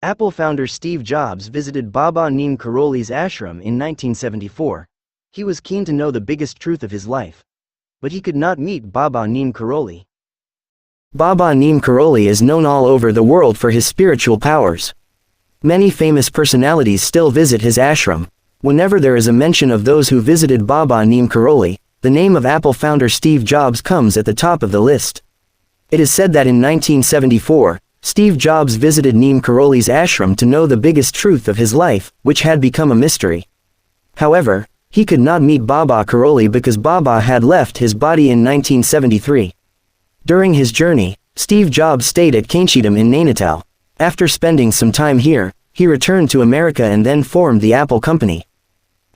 Apple founder Steve Jobs visited Baba Neem Karoli's ashram in 1974. He was keen to know the biggest truth of his life. But he could not meet Baba Neem Karoli. Baba Neem Karoli is known all over the world for his spiritual powers. Many famous personalities still visit his ashram. Whenever there is a mention of those who visited Baba Neem Karoli, the name of Apple founder Steve Jobs comes at the top of the list. It is said that in 1974, Steve Jobs visited Neem Karoli's ashram to know the biggest truth of his life, which had become a mystery. However, he could not meet Baba Karoli because Baba had left his body in 1973. During his journey, Steve Jobs stayed at Kainchidam in Nainital. After spending some time here, he returned to America and then formed the Apple company.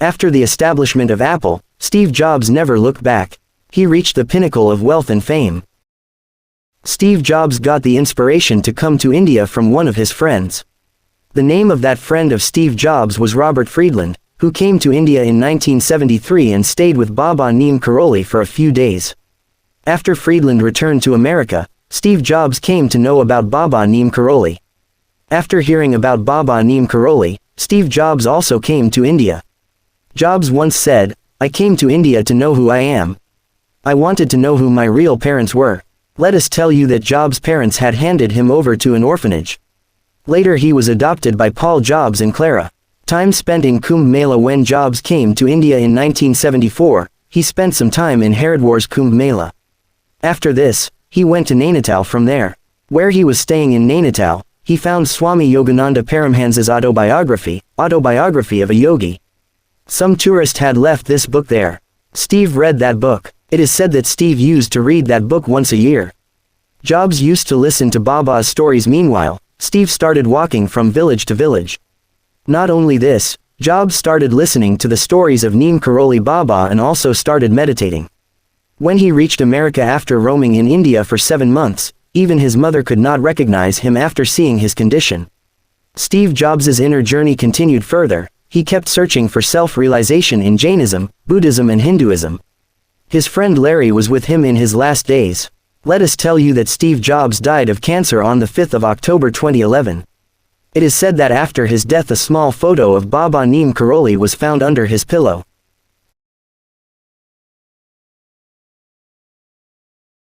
After the establishment of Apple, Steve Jobs never looked back. He reached the pinnacle of wealth and fame. Steve Jobs got the inspiration to come to India from one of his friends. The name of that friend of Steve Jobs was Robert Friedland, who came to India in 1973 and stayed with Baba Neem Karoli for a few days. After Friedland returned to America, Steve Jobs came to know about Baba Neem Karoli. After hearing about Baba Neem Karoli, Steve Jobs also came to India. Jobs once said, "I came to India to know who I am. I wanted to know who my real parents were." Let us tell you that Jobs' parents had handed him over to an orphanage. Later he was adopted by Paul Jobs and Clara. Time spent in Kumbh Mela. When Jobs came to India in 1974, he spent some time in Haridwar's Kumbh Mela. After this, he went to Nainital. From there, where he was staying in Nainital, he found Swami Yogananda Paramhansa's Autobiography of a Yogi. Some tourist had left this book there. Steve read that book. It is said that Steve used to read that book once a year. Jobs used to listen to Baba's stories. Meanwhile, Steve started walking from village to village. Not only this, Jobs started listening to the stories of Neem Karoli Baba and also started meditating. When he reached America after roaming in India for 7 months, even his mother could not recognize him after seeing his condition. Steve Jobs' inner journey continued further. He kept searching for self-realization in Jainism, Buddhism and Hinduism. His friend Larry was with him in his last days. Let us tell you that Steve Jobs died of cancer on the 5th of October 2011. It is said that after his death a small photo of Baba Neem Karoli was found under his pillow.